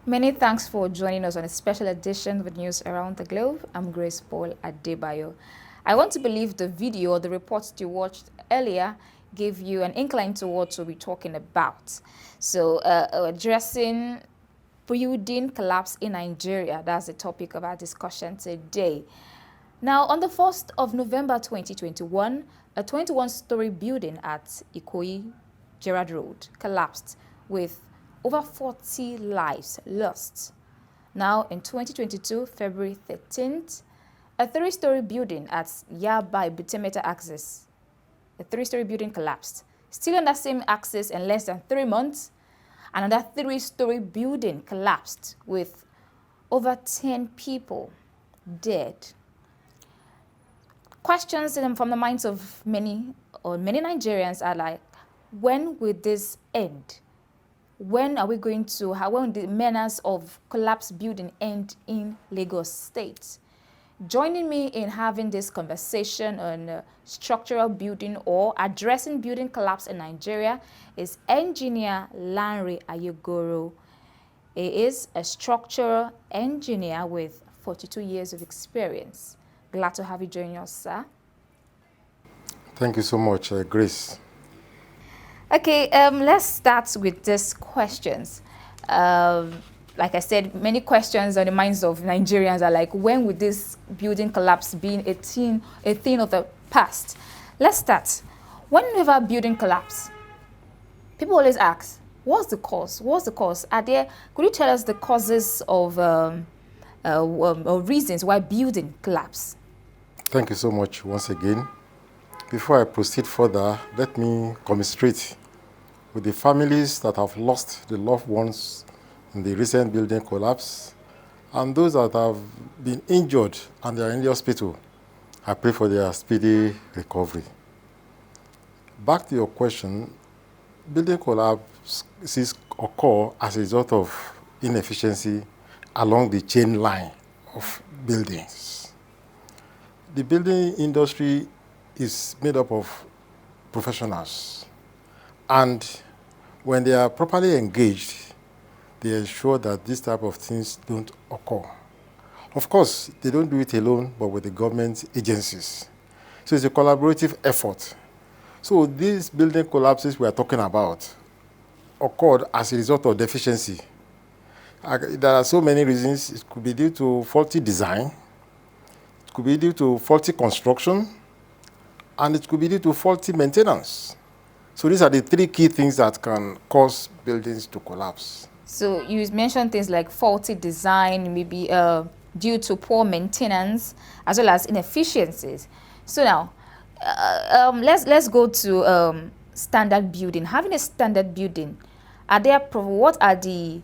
Many thanks for joining us on a special edition of News Around the Globe. I'm Grace Paul Adebayo. I want to believe the video or the reports you watched earlier gave you an incline to what we'll be talking about. So addressing building collapse in Nigeria, that's the topic of our discussion today. Now, on the 1st of November 2021, a 21-story building at Ikoyi, Gerard Road, collapsed with over 40 lives lost. Now, in 2022, February 13th, a 3-story building at Yaba Butemeta axis, a 3-story building collapsed. Still on that same axis in less than 3 months, another 3-story building collapsed with over 10 people dead. Questions from the minds of many Nigerians are like, when will this end? When are we going to, when will the menace of collapsed building end in Lagos State? Joining me in having this conversation on structural building or addressing building collapse in Nigeria is engineer Lanre Aiyegoro. He is a structural engineer with 42 years of experience. Glad to have you join us, sir. Thank you so much, Grace. Okay, let's start with these questions. Like I said, many questions on the minds of Nigerians are like, when would this building collapse be a thing of the past? Let's start. Whenever a building collapse, people always ask, what's the cause? What's the cause? Could you tell us the causes of reasons why building collapse? Thank you so much once again. Before I proceed further, let me commiserate with the families that have lost the loved ones in the recent building collapse and those that have been injured and they are in the hospital. I pray for their speedy recovery. Back to your question, building collapses occur as a result of inefficiency along the chain line of buildings. The building industry is made up of professionals, and when they are properly engaged, they ensure that this type of things don't occur. Of course, they don't do it alone, but with the government agencies. So it's a collaborative effort. So these building collapses we are talking about occurred as a result of deficiency. There are so many reasons. It could be due to faulty design, it could be due to faulty construction, and it could be due to faulty maintenance. So these are the 3 key things that can cause buildings to collapse. So you mentioned things like faulty design, maybe due to poor maintenance, as well as inefficiencies. So now, let's go to standard building. Having a standard building, what are the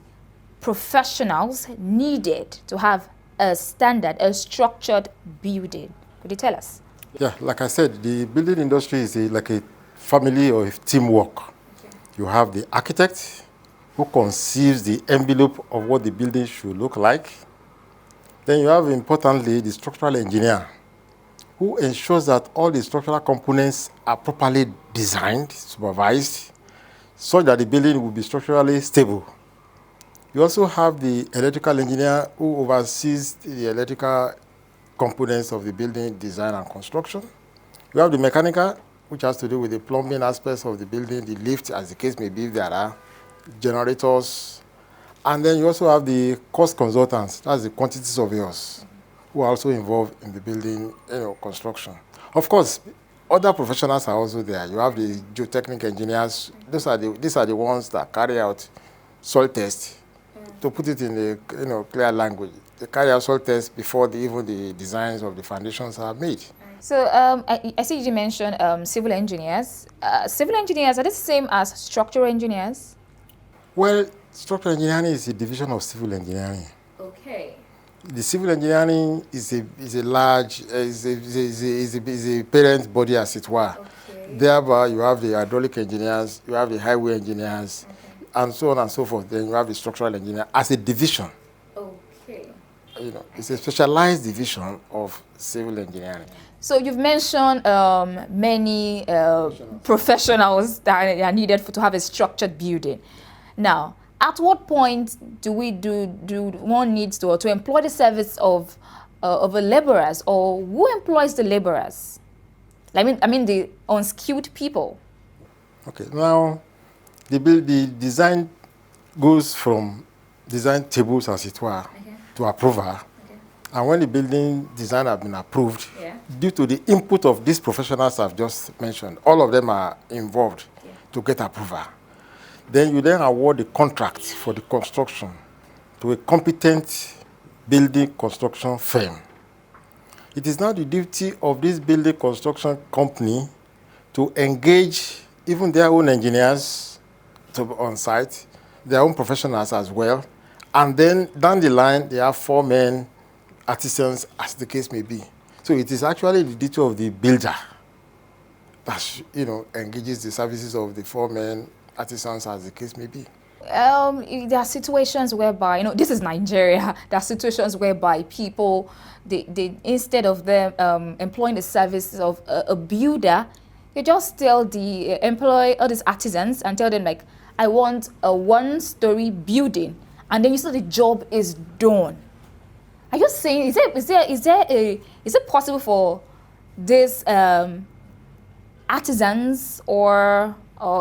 professionals needed to have a standard, a structured building? Could you tell us? Yeah, like I said, the building industry is like a family or a teamwork. Okay. You have the architect who conceives the envelope of what the building should look like. Then you have, importantly, the structural engineer who ensures that all the structural components are properly designed, supervised, so that the building will be structurally stable. You also have the electrical engineer who oversees the electrical components of the building design and construction. You have the mechanical, which has to do with the plumbing aspects of the building, the lift, as the case may be, if there are generators. And then you also have the cost consultants, that's the quantity surveyors, who are also involved in the building construction. Of course, other professionals are also there. You have the geotechnical engineers. These are the ones that carry out soil tests. To put it in the clear language, they carry out soil tests before even the designs of the foundations are made. So I see you mentioned civil engineers. Civil engineers, are they the same as structural engineers? Well, structural engineering is a division of civil engineering. Okay. The civil engineering is a parent body, as it were. Okay. Thereby, you have the hydraulic engineers, you have the highway engineers, okay, and so on and so forth. Then you have the structural engineer as a division. Okay. It's a specialized division of civil engineering. So you've mentioned many professionals that are needed to have a structured building. Now, at what point do one needs to employ the service of a laborers, or who employs the laborers? I mean the unskilled people. Okay, now the design goes from design tables, as it were, to approval. Okay. And when the building design has been approved, due to the input of these professionals I've just mentioned, all of them are involved to get approval. Then you then award the contract for the construction to a competent building construction firm. It is now the duty of this building construction company to engage even their own engineers on site, their own professionals as well, and then down the line they have foremen, artisans, as the case may be. So it is actually the duty of the builder that engages the services of the foremen, artisans, as the case may be. There are situations whereby, this is Nigeria, there are situations whereby people, they instead of them employing the services of a builder, they just employ all these artisans and tell them, like, I want a one-story building, and then you say the job is done. Are you saying, is it possible for these artisans, or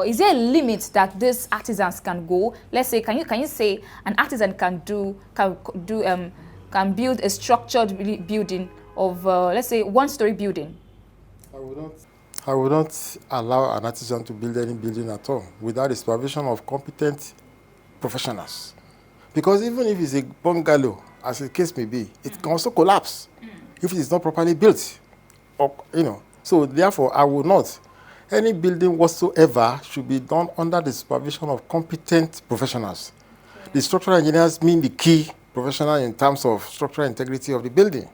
is there a limit that these artisans can go? Let's say, can you say an artisan can build a structured building of let's say one-story building? I would not allow an artisan to build any building at all without the supervision of competent professionals. Because even if it's a bungalow, as the case may be, it can also collapse if it is not properly built. So therefore, I will not. Any building whatsoever should be done under the supervision of competent professionals. The structural engineers mean the key professional in terms of structural integrity of the building.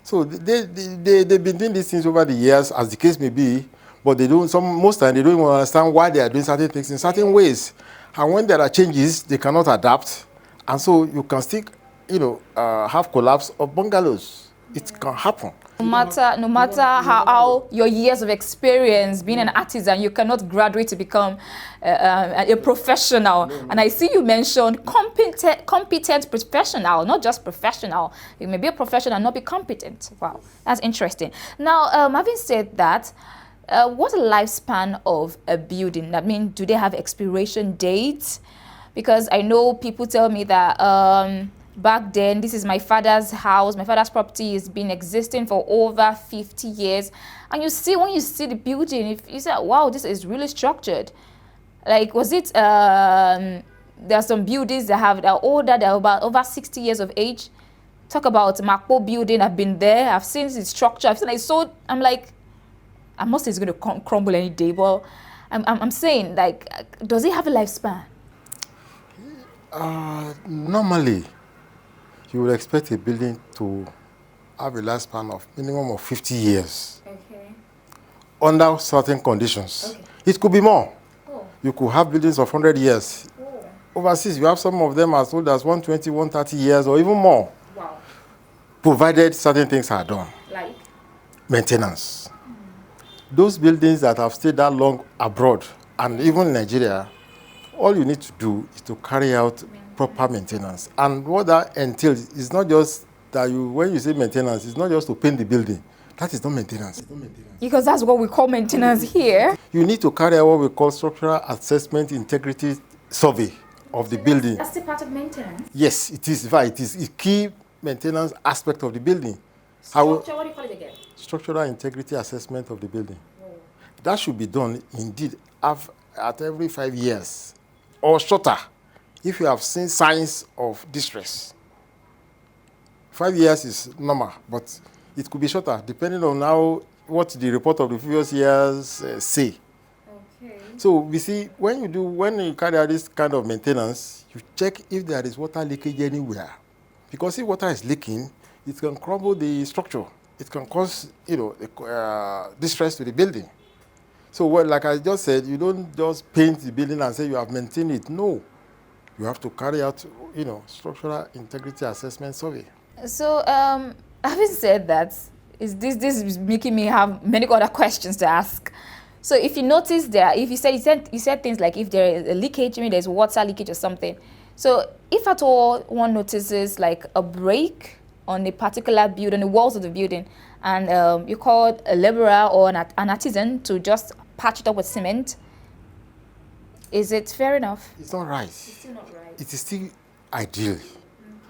So they've been doing these things over the years, as the case may be, but most time they don't even understand why they are doing certain things in certain ways. And when there are changes, they cannot adapt. And so you can still, have collapse of bungalows. It can happen. No matter how your years of experience being an artisan, you cannot graduate to become a professional. And I see you mentioned competent professional, not just professional. You may be a professional and not be competent. Wow, that's interesting. Now, having said that, what's the lifespan of a building? I mean, do they have expiration dates? Because I know people tell me that back then, this is my father's house, my father's property has been existing for over 50 years. And when you see the building, you say, wow, this is really structured. Like, was it, there are some buildings that are older, they're about over 60 years of age. Talk about Makpo building, I've been there, I've seen its structure, I've seen it. So I'm like, I must say it's going to crumble any day. But I'm saying, like, does it have a lifespan? Normally, you would expect a building to have a lifespan of minimum of 50 years. Okay. Under certain conditions. Okay. It could be more. Oh. You could have buildings of 100 years. Oh. Overseas, you have some of them as old as 120, 130 years or even more. Wow. Provided certain things are done. Like? Maintenance. Those buildings that have stayed that long abroad and even in Nigeria, all you need to do is to carry out proper maintenance. And what that entails is not just that when you say maintenance, it's not just to paint the building. That is not maintenance. It's not maintenance. Because that's what we call maintenance here. You need to carry out what we call structural assessment integrity survey of the building. That's the part of maintenance? Yes, it is. In fact, it is a key maintenance aspect of the building. What do you call it again? Structural integrity assessment of the building. Oh. That should be done, indeed, at every 5 years or shorter. If you have seen signs of distress. 5 years is normal, but it could be shorter, depending on what the report of the previous years say. Okay. So we see, when you carry out this kind of maintenance, you check if there is water leakage anywhere. Because if water is leaking, it can crumble the structure. It can cause, distress to the building. So like I just said, you don't just paint the building and say you have maintained it. No. You have to carry out, structural integrity assessment survey. So, having said that, this is making me have many other questions to ask. So, if you notice if you said things like if there is a leakage, there's water leakage or something, So if at all one notices like a break on a particular building, the walls of the building, and you call a laborer or an artisan to just patch it up with cement, is it fair enough? It's not right. It's still not right. It is still ideal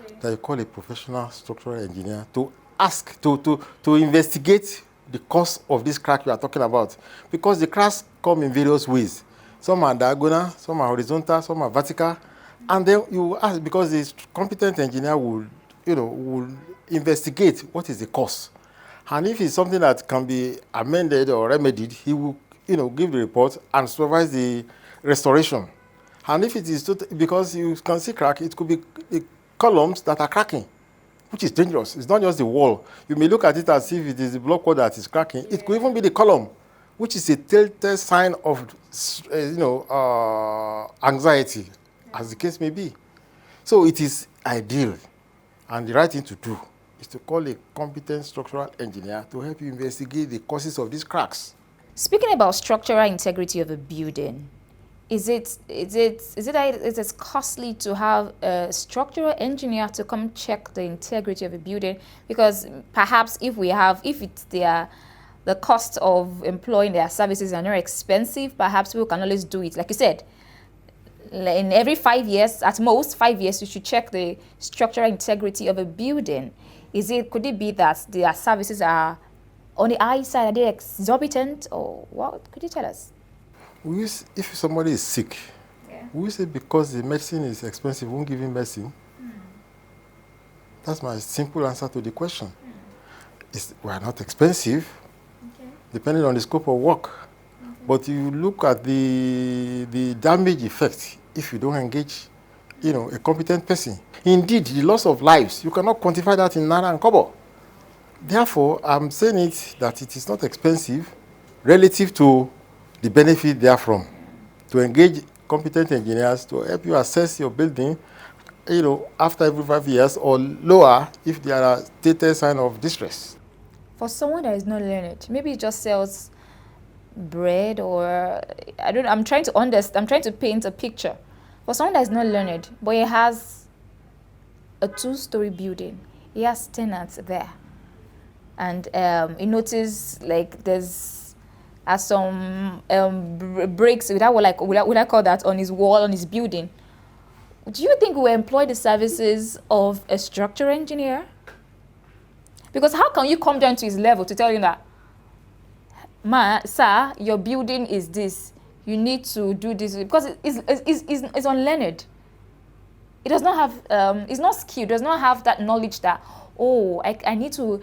Okay. that you call a professional structural engineer to ask, to investigate the cause of this crack you are talking about. Because the cracks come in various ways. Some are diagonal, some are horizontal, some are vertical. And then you ask, because the competent engineer will, will investigate what is the cause. And if it's something that can be amended or remedied, he will, give the report and supervise the restoration. And if it is because you can see crack, it could be the columns that are cracking, which is dangerous. It's not just the wall. You may look at it as if it is the block wall that is cracking. Yeah. It could even be the column, which is a telltale sign of, anxiety, as the case may be. So it is ideal, and the right thing to do is to call a competent structural engineer to help you investigate the causes of these cracks. Speaking about structural integrity of a building, is it costly to have a structural engineer to come check the integrity of a building? Because perhaps if the cost of employing their services are not expensive, perhaps we can always do it. Like you said, in every 5 years, at most 5 years, you should check the structural integrity of a building. Could it be that their services are on the high side? Are they exorbitant, or what? Could you tell us? If somebody is sick, we say because the medicine is expensive, we won't give him medicine. That's my simple answer to the question. We are not expensive, depending on the scope of work. But you look at the damage effect if you don't engage, a competent person. Indeed, the loss of lives, you cannot quantify that in naira and kobo. Therefore, I'm saying it that it is not expensive relative to the benefit therefrom. To engage competent engineers to help you assess your building, after every 5 years or lower if there are stated signs of distress. For someone that is not learned, maybe he just sells bread, or I don't know. I'm trying to paint a picture. For someone that is not learned, but he has a 2-story building, he has tenants there, and he noticed like there's some breaks, would I call that, on his wall, on his building. Do you think we will employ the services of a structural engineer? Because how can you come down to his level to tell you that, sir, your building is this, you need to do this, because it's unlearned. It does not have, it's not skilled, does not have that knowledge that, I need to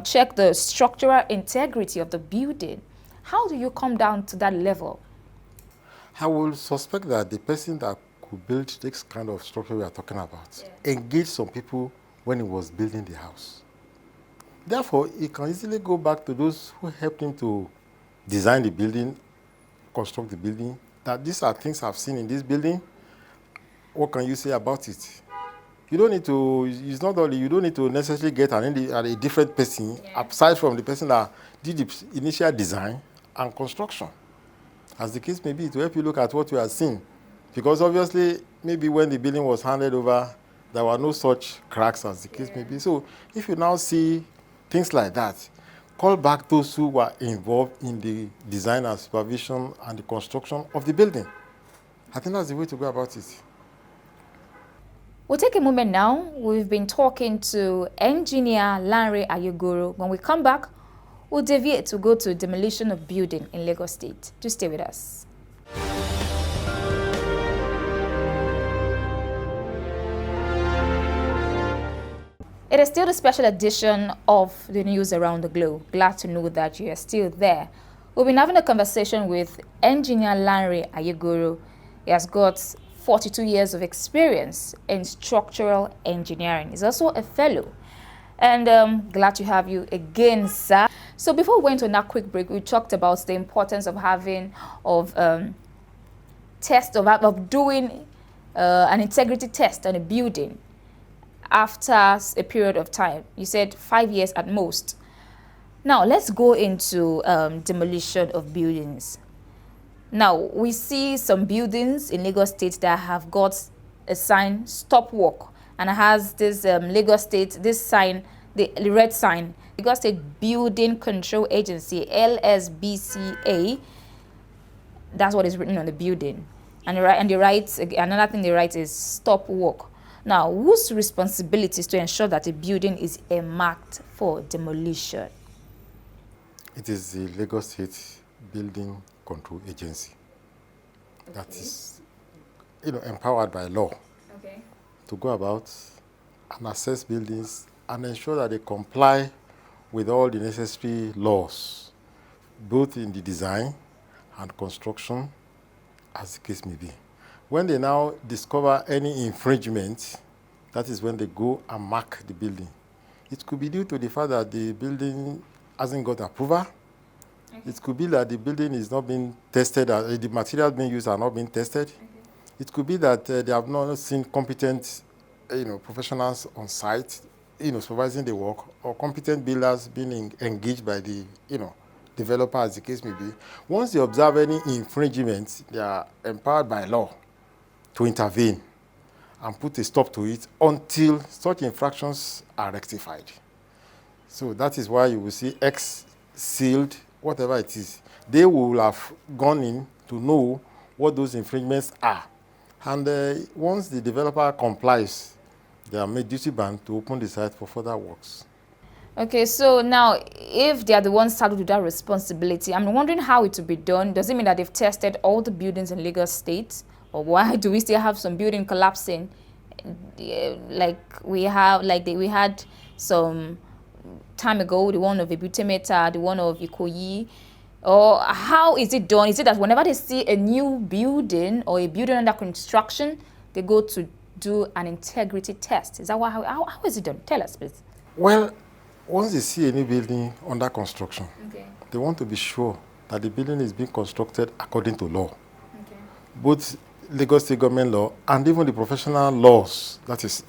check the structural integrity of the building. How do you come down to that level? I will suspect that the person that could build this kind of structure we are talking about engaged some people when he was building the house. Therefore, he can easily go back to those who helped him to design the building, construct the building, that these are things I've seen in this building. What can you say about it? You don't need to, it's not only, you don't need to necessarily get a different person aside from the person that did the initial design and construction. As the case may be, to help you look at what you are seeing. Because obviously, maybe when the building was handed over, there were no such cracks as the case may be. So if you now see things like that, call back those who were involved in the design and supervision and the construction of the building. I think that's the way to go about it. We'll take a moment now. We've been talking to engineer Lanre Aiyegoro. When we come back, we'll deviate to go to demolition of building in Lagos State. Do stay with us. It is still the special edition of the news around the globe. Glad to know that you are still there. We've been having a conversation with engineer Lanre Aiyegoro. He has got 42 years of experience in structural engineering. He's also a fellow. And glad to have you again, sir. So before we went on that quick break, we talked about the importance of having, doing an integrity test on a building after a period of time. You said 5 years at most. Now let's go into demolition of buildings. Now we see some buildings in Lagos State that have got a sign, stop work, and it has this Lagos State, this sign, the red sign, Lagos State Building Control Agency, LSBCA. That's what is written on the building. And another thing they write is stop work. Now, whose responsibility is to ensure that a building is earmarked for demolition? It is the Lagos State Building Control Agency that is, empowered by law to go about and assess buildings and ensure that they comply with all the necessary laws, both in the design and construction, as the case may be. When they now discover any infringement, that is when they go and mark the building. It could be due to the fact that the building hasn't got approval. It could be that the building is not being tested, the materials being used are not being tested. It could be that they have not seen competent, professionals on site, supervising the work, or competent builders being engaged by the, developer, as the case may be. Once they observe any infringement, they are empowered by law to intervene and put a stop to it until such infractions are rectified. So that is why you will see X sealed, whatever it is. They will have gone in to know what those infringements are. And once the developer complies, they are made duty bound to open the site for further works. Okay, so now, if they are the ones saddled with that responsibility, I'm wondering how it will be done. Does it mean that they've tested all the buildings in Lagos State? Or why do we still have some building collapsing? We had some time ago, the one of Ebutemeta, the one of Ikoyi. Or how is it done? Is it that whenever they see a new building or a building under construction, they go to do an integrity test? Is that how is it done? Tell us, please. Well, once they see a new building under construction, they want to be sure that the building is being constructed according to law. Both Lagos State government law and even the professional laws, that is,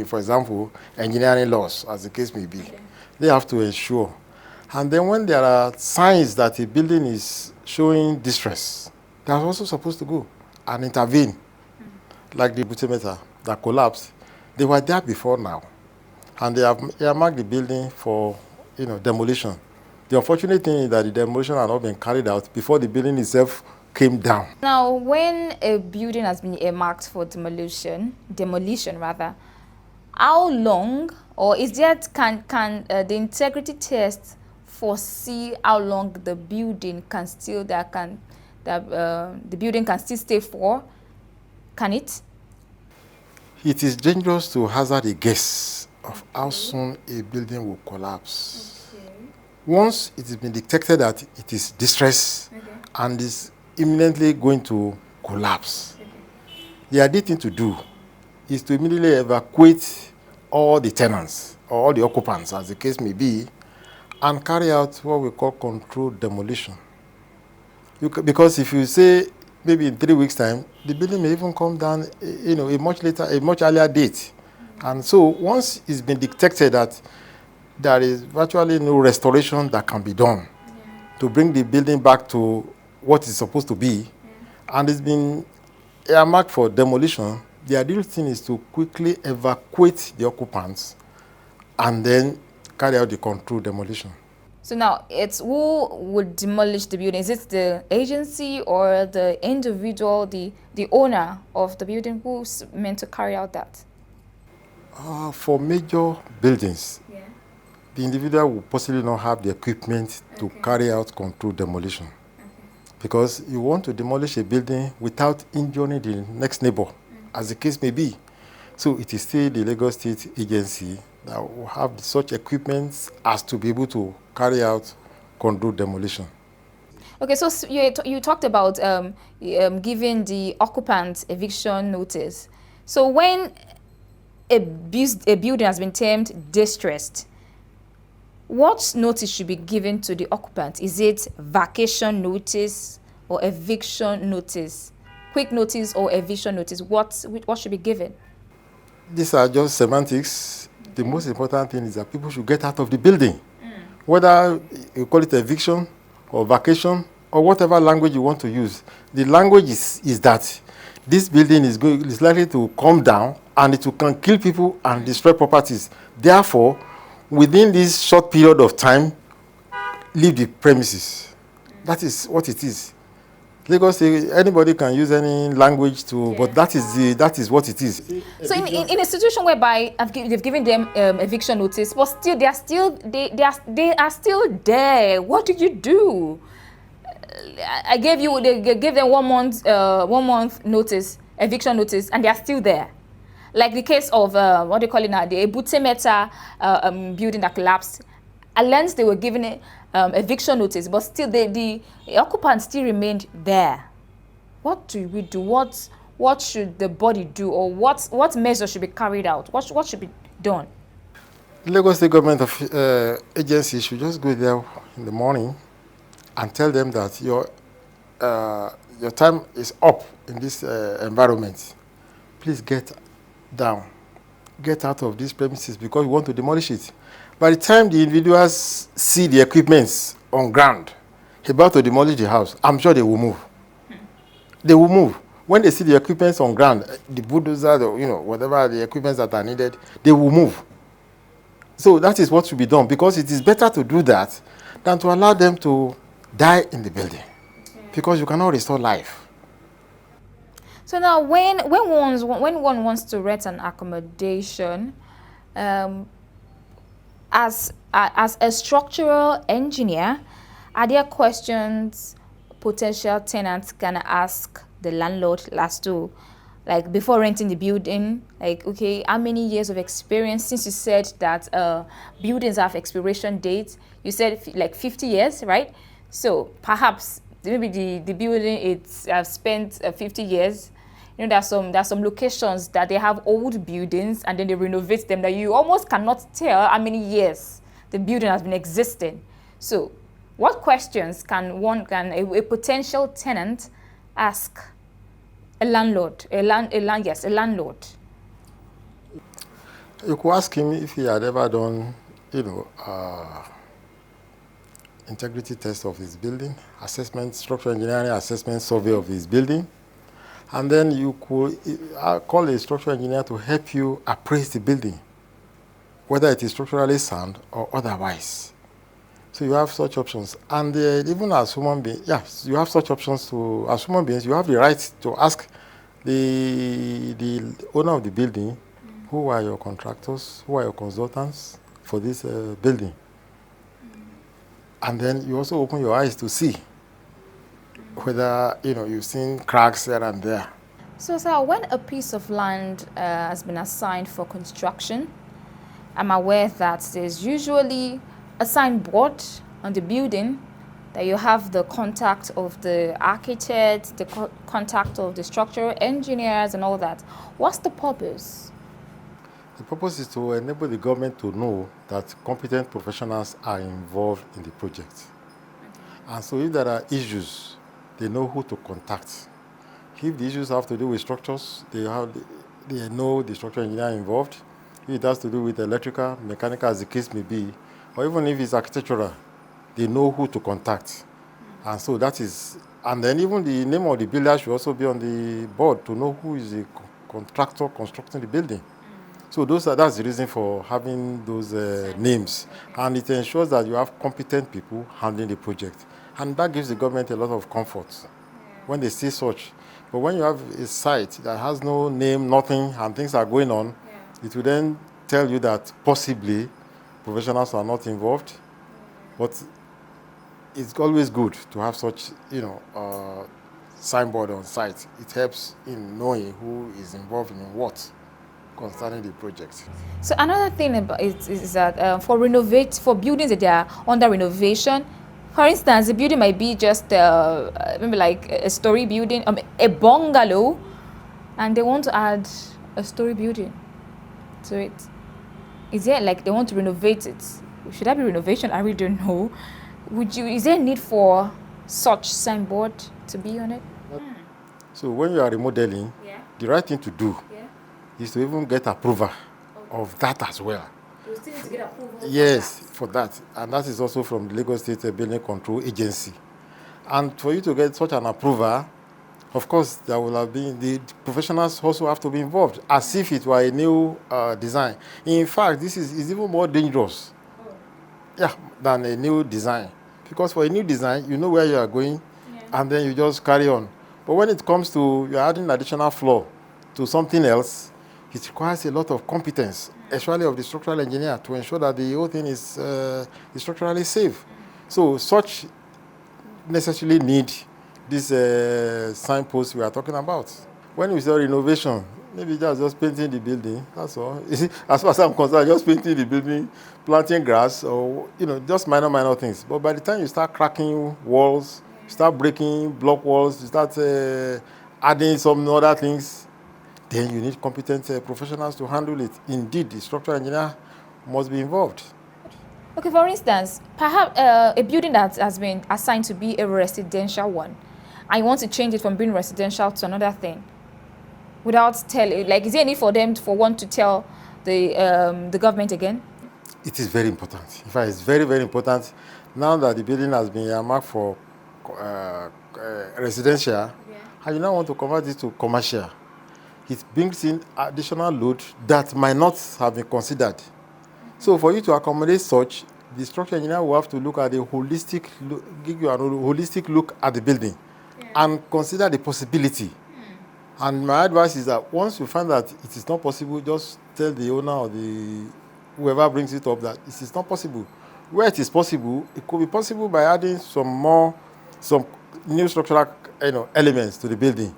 for example, engineering laws, as the case may be. They have to ensure. And then when there are signs that a building is showing distress, they are also supposed to go and intervene. Like the Butemeta that collapsed, they were there before now. And they have earmarked the building for, demolition. The unfortunate thing is that the demolition had not been carried out before the building itself came down. Now, when a building has been earmarked for demolition rather, how long, or is that can the integrity test foresee how long the building can still the building can still stay for? Can it? It is dangerous to hazard a guess of how soon a building will collapse. Once it has been detected that it is distress and is imminently going to collapse, the ideal thing to do is to immediately evacuate all the tenants or all the occupants, as the case may be, and carry out what we call controlled demolition. Because if you say maybe in 3 weeks' time, the building may even come down, a much earlier date. And so once it's been detected that there is virtually no restoration that can be done to bring the building back to what it's supposed to be, and it's been earmarked for demolition, the ideal thing is to quickly evacuate the occupants and then carry out the controlled demolition. So now, it's who would demolish the building? Is it the agency or the individual, the owner of the building, who's meant to carry out that? For major buildings, the individual will possibly not have the equipment to carry out controlled demolition. Because you want to demolish a building without injuring the next neighbor, as the case may be. So it is still the Lagos State agency that will have such equipment as to be able to carry out controlled demolition. Okay, so you talked about giving the occupants eviction notice. So when a building has been termed distressed, what notice should be given to the occupant? Is it vacation notice or eviction notice? Quick notice or eviction notice? What should be given? These are just semantics. The most important thing is that people should get out of the building. Whether you call it eviction or vacation or whatever language you want to use. The language is that this building is likely to come down and it can kill people and destroy properties. Therefore, within this short period of time, leave the premises. That is what it is. Lagos say anybody can use any language to, but that is what it is. So in a situation whereby they've given them eviction notice, but still they are still there. What did you do? I gave you, they gave them 1 month notice, eviction notice, and they are still there. Like the case of what they call it now, the Ebute Meta building that collapsed. At length they were given a eviction notice, but still the occupants still remained there. What do we do? What should the body do, or what measures should be carried out? What should be done? Lagos State government agency should just go there in the morning and tell them that your time is up in this environment. Please get down, get out of these premises because we want to demolish it. By the time the individuals see the equipments on ground about to demolish the house, I'm sure they will move. They will move. When they see the equipments on ground, the bulldozer, whatever the equipments that are needed, they will move. So that is what should be done, because it is better to do that than to allow them to die in the building, because you cannot restore life. So now, when one wants to rent an accommodation, as a structural engineer, are there questions potential tenants can ask the landlord last to, like before renting the building? Like, okay, how many years of experience? Since you said that buildings have expiration dates, you said like 50 years, right? So perhaps maybe the building it's spent 50 years. You know, there's some locations that they have old buildings and then they renovate them that you almost cannot tell how many years the building has been existing. So what questions can a potential tenant ask a landlord? A landlord. You could ask him if he had ever done, integrity test of his building, assessment, structural engineering assessment survey of his building. And then you could call a structural engineer to help you appraise the building, whether it is structurally sound or otherwise. So you have such options. And even as human beings, yes, you have such options to, as human beings, you have the right to ask the owner of the building, who are your contractors, who are your consultants for this building. And then you also open your eyes to see whether you've seen cracks here and there. So, sir, when a piece of land has been assigned for construction, I'm aware that there's usually a signboard on the building that you have the contact of the architect, the contact of the structural engineers and all that. What's the purpose? The purpose is to enable the government to know that competent professionals are involved in the project. Okay. And so if there are issues, they know who to contact. If the issues have to do with structures, they know the structural engineer involved. If it has to do with electrical, mechanical, as the case may be, or even if it's architectural, they know who to contact. And so that is, and then even the name of the builder should also be on the board to know who is the contractor constructing the building. So that's the reason for having those names. And it ensures that you have competent people handling the project. And that gives the government a lot of comfort when they see such. But when you have a site that has no name, nothing, and things are going on, it will then tell you that possibly professionals are not involved. But it's always good to have such, signboard on site. It helps in knowing who is involved in what concerning the project. So another thing about it is that for buildings that they are under renovation, for instance, the building might be just maybe like a story building, a bungalow, and they want to add a story building to it. Is there, like, they want to renovate it? Should that be renovation? I really don't know. Is there a need for such signboard to be on it? So when you are remodeling, the right thing to do is to even get approval of that as well. You still need to get approval? Yes, for that. And that is also from the Lagos State Building Control Agency. And for you to get such an approval, Of course, there will have been, the professionals also have to be involved, as if it were a new design. In fact, this is even more dangerous, yeah, than a new design. Because for a new design, you know where you are going, and then you just carry on. But when it comes to you're adding additional floor to something else, it requires a lot of competence, especially of the structural engineer, to ensure that the whole thing is structurally safe. So such necessarily need this signpost we are talking about. When we say renovation, maybe just painting the building, that's all. You see, as far as I'm concerned, just painting the building, planting grass, or just minor things. But by the time you start cracking walls, start breaking block walls, you start adding some other things, then you need competent professionals to handle it. Indeed, the structural engineer must be involved. Okay, for instance, perhaps a building that has been assigned to be a residential one, and you want to change it from being residential to another thing, without telling, like, is there any for one to tell the government again? It is very important. In fact, it's very, very important. Now that the building has been earmarked for residential, and you now want to convert it to commercial, it brings in additional load that might not have been considered. So for you to accommodate such, the structural engineer will have to look at a holistic look, give you a holistic look at the building, and consider the possibility. And my advice is that once you find that it is not possible, just tell the owner or whoever brings it up that it is not possible. Where it is possible, it could be possible by adding some new structural elements to the building.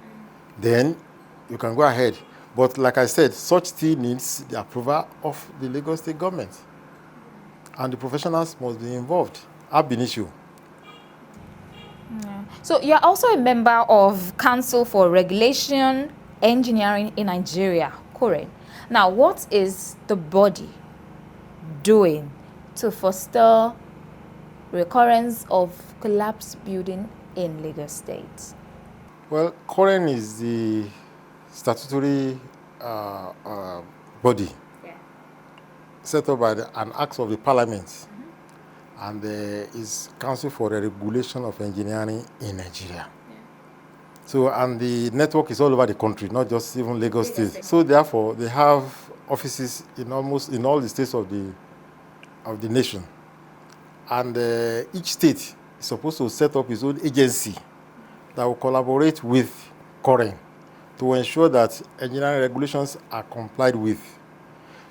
Then you can go ahead. But like I said, such still needs the approval of the Lagos State government. And the professionals must be involved. Ab initio. So you're also a member of Council for Regulation Engineering in Nigeria, correct? Now, what is the body doing to foster recurrence of collapsed building in Lagos State? Well, COREN is the statutory body set up by an act of the parliament, and is Council for the Regulation of Engineering in Nigeria. So, and the network is all over the country, not just even Lagos State. So therefore, they have offices in almost in all the states of the nation. And each state is supposed to set up its own agency that will collaborate with COREN to ensure that engineering regulations are complied with.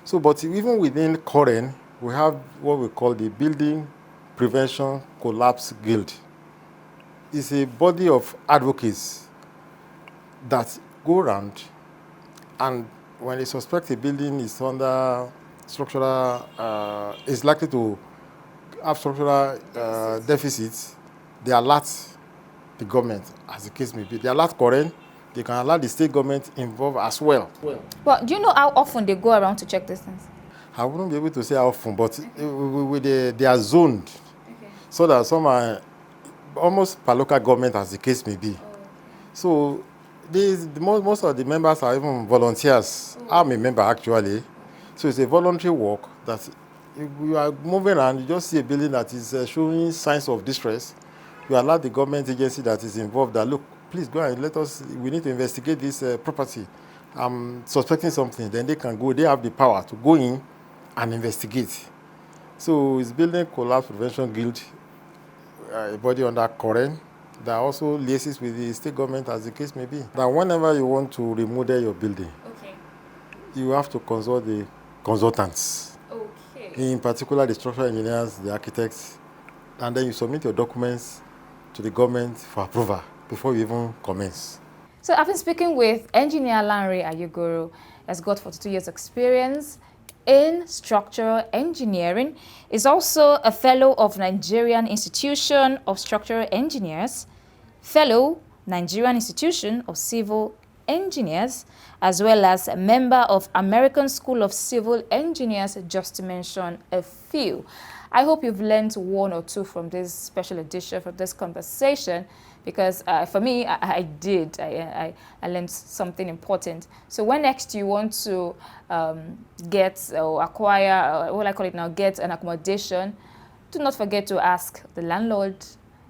So, but even within COREN, we have what we call the Building Prevention Collapse Guild. It's a body of advocates that go around, and when they suspect a building is under structural, is likely to have structural deficits, they alert the government, as the case may be. They alert COREN, they can allow the state government involved as well. Well, do you know how often they go around to check these things? I wouldn't be able to say how often, but they are zoned, so that some are almost per local government, as the case may be. So most of the members are even volunteers. I'm a member actually. So it's a voluntary work that you are moving around, you just see a building that is showing signs of distress. You allow the government agency that is involved that, look, please go and we need to investigate this property. I'm suspecting something. Then they can go, they have the power to go in and investigate. So it's Building Collapse Prevention Guild, a body under COREN, that also liaises with the state government, as the case may be. Now, whenever you want to remodel your building, you have to consult the consultants. In particular, the structural engineers, the architects, and then you submit your documents to the government for approval before you even commence. So I've been speaking with engineer Lanre Aiyegoro, has got 42 years experience in structural engineering, is also a fellow of Nigerian Institution of Structural Engineers, fellow Nigerian Institution of Civil Engineers, as well as a member of American School of Civil Engineers, just to mention a few. I hope you've learned one or two from this special edition, from this conversation, because for me, I did. I learned something important. So when next you want to get or acquire, what I call it now, get an accommodation, do not forget to ask the landlord,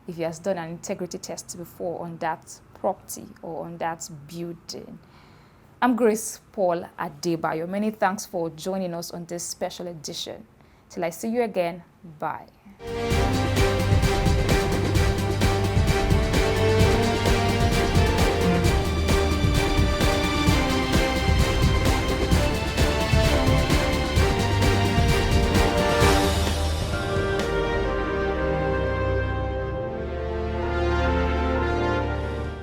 if he has done an integrity test before on that property or on that building. I'm Grace Paul Adebayo. Many thanks for joining us on this special edition. Till I see you again, bye.